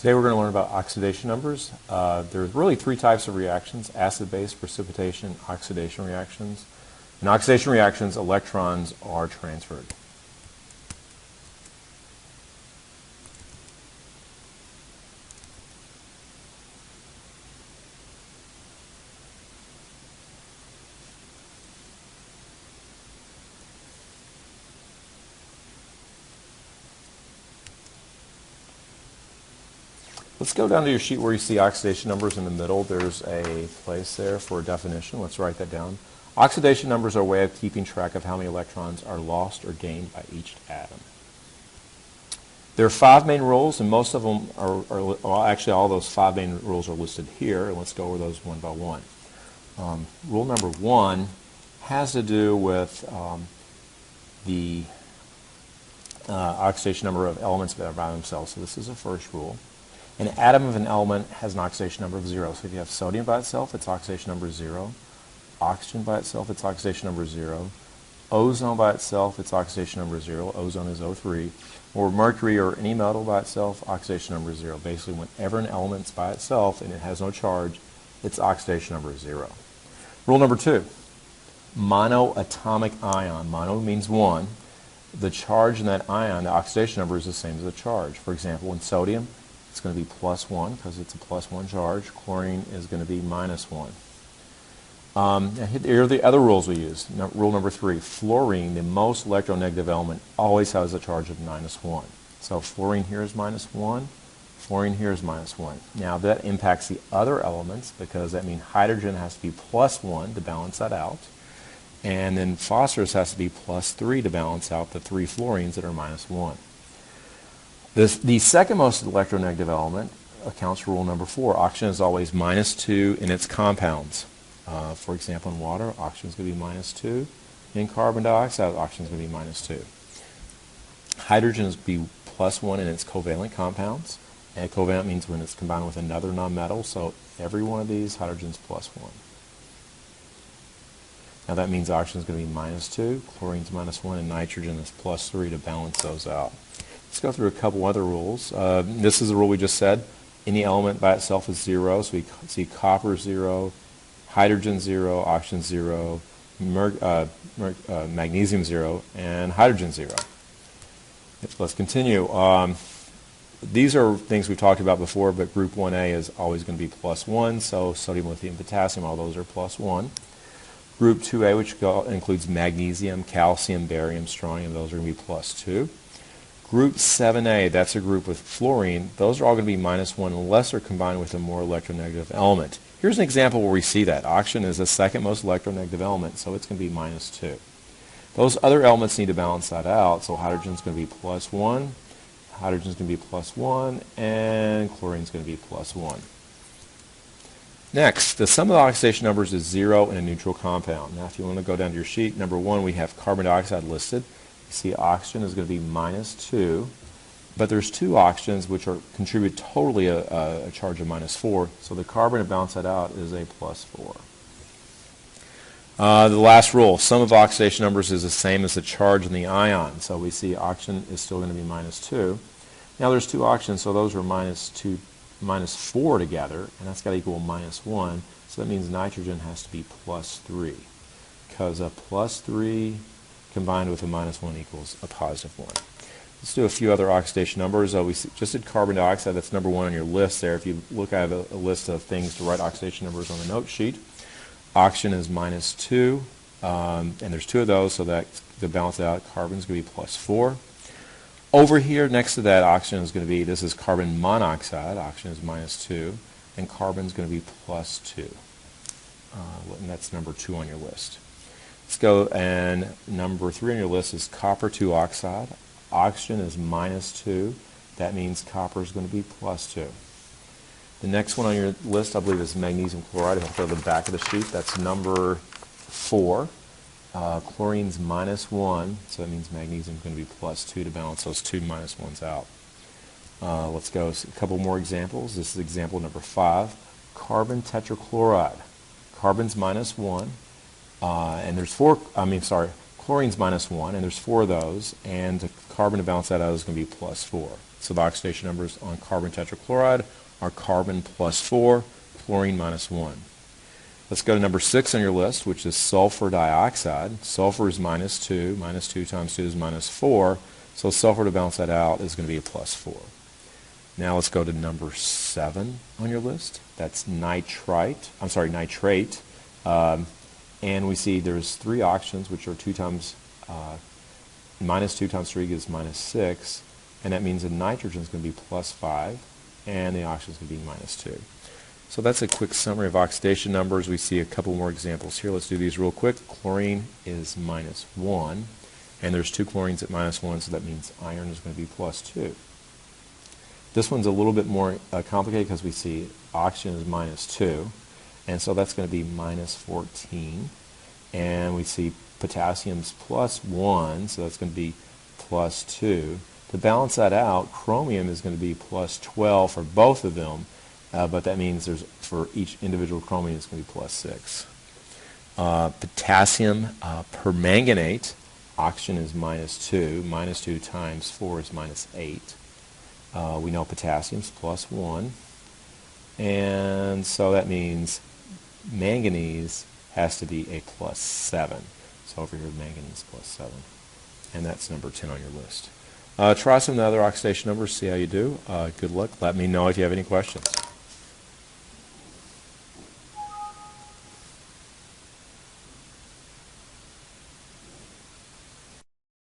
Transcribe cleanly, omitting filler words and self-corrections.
Today we're going to learn about oxidation numbers. There's really three types of reactions: acid-base, precipitation, oxidation reactions. In oxidation reactions, electrons are transferred. Let's go down to your sheet where you see oxidation numbers in the middle. There's a place there for a definition. Let's write that down. Oxidation numbers are a way of keeping track of how many electrons are lost or gained by each atom. There are 5 main rules, and most of them well, actually all those 5 main rules are listed here, and let's go over those one by one. Rule number 1 has to do with the oxidation number of elements that are by themselves. So this is the first rule. An atom of an element has an oxidation number of 0. So if you have sodium by itself, its oxidation number is 0. Oxygen by itself, its oxidation number is 0. Ozone by itself, its oxidation number is 0. Ozone is O3. Or mercury or any metal by itself, oxidation number is 0. Basically, whenever an element's by itself and it has no charge, its oxidation number is 0. Rule number 2, monoatomic ion. Mono means one. The charge in that ion, the oxidation number, is the same as the charge. For example, in sodium, it's going to be +1 because it's a +1 charge. Chlorine is going to be -1. Here are the other rules we use. Rule number 3, fluorine, the most electronegative element, always has a charge of -1. So fluorine here is -1, fluorine here is -1. Now that impacts the other elements because that means hydrogen has to be +1 to balance that out. And then phosphorus has to be +3 to balance out the 3 fluorines that are -1. The second most electronegative element accounts for rule number 4. Oxygen is always -2 in its compounds. For example, in water, oxygen is going to be -2. In carbon dioxide, oxygen is going to be -2. Hydrogen is going to be +1 in its covalent compounds. And covalent means when it's combined with another nonmetal. So every one of these, hydrogen is +1. Now that means oxygen is going to be -2, chlorine is -1, and nitrogen is +3 to balance those out. Let's go through a couple other rules. This is the rule we just said. Any element by itself is 0. So we see copper 0, hydrogen 0, oxygen 0, magnesium 0, and hydrogen 0. Let's continue. These are things we've talked about before, but group 1A is always going to be +1. So sodium, lithium, potassium, all those are +1. Group 2A, which includes magnesium, calcium, barium, strontium, those are going to be +2. Group 7A, that's a group with fluorine. Those are all going to be -1 unless they're combined with a more electronegative element. Here's an example where we see that. Oxygen is the second most electronegative element, so it's going to be -2. Those other elements need to balance that out, so hydrogen is going to be +1, hydrogen is going to be +1, and chlorine is going to be +1. Next, the sum of the oxidation numbers is 0 in a neutral compound. Now if you want to go down to your sheet, number 1, we have carbon dioxide listed. See, oxygen is going to be -2, but there's 2 oxygens which contribute totally a charge of -4, so the carbon to balance that out is a +4. The last rule, sum of oxidation numbers is the same as the charge in the ion, so we see oxygen is still going to be -2. Now there's 2 oxygens, so those are -4 together, and that's got to equal -1, so that means nitrogen has to be +3, because a +3 combined with a -1 equals a +1. Let's do a few other oxidation numbers. We just did carbon dioxide. That's number 1 on your list there. If you look at a list of things to write oxidation numbers on the note sheet, oxygen is -2, and there's 2 of those, so that to balance it out, carbon is going to be +4. Over here, next to that, oxygen is going to be, this is carbon monoxide. Oxygen is -2, and carbon is going to be +2. And that's number 2 on your list. Let's go, and number 3 on your list is copper 2 oxide. Oxygen is -2. That means copper is going to be +2. The next one on your list, I believe, is magnesium chloride. I'll go to the back of the sheet. That's number 4. Chlorine's -1, so that means magnesium is going to be +2 to balance those 2 -1s out. Let's go a couple more examples. This is example number 5. Carbon tetrachloride. Carbon's -1. And there's chlorine's -1, and there's 4 of those, and the carbon to balance that out is going to be +4. So the oxidation numbers on carbon tetrachloride are carbon +4, chlorine -1. Let's go to number 6 on your list, which is sulfur dioxide. Sulfur is -2. -2 times 2 is -4. So sulfur, to balance that out, is going to be a +4. Now let's go to number 7 on your list. That's nitrate. And we see there's 3 oxygens, which are -2 times 3 gives -6. And that means the nitrogen is going to be +5, and the oxygen is going to be -2. So that's a quick summary of oxidation numbers. We see a couple more examples here. Let's do these real quick. Chlorine is -1, and there's 2 chlorines at -1, so that means iron is going to be +2. This one's a little bit more complicated because we see oxygen is -2, and so that's going to be -14. And we see potassium's +1, so that's going to be +2. To balance that out, chromium is going to be +12 for both of them, but that means for each individual chromium it's going to be +6. Potassium permanganate, oxygen is -2. -2 times 4 is -8. We know potassium's +1, and so that means manganese has to be a +7. So over here, manganese +7, and that's number 10 on your list. Try some of the other oxidation numbers, see how you do. Good luck. Let me know if you have any questions.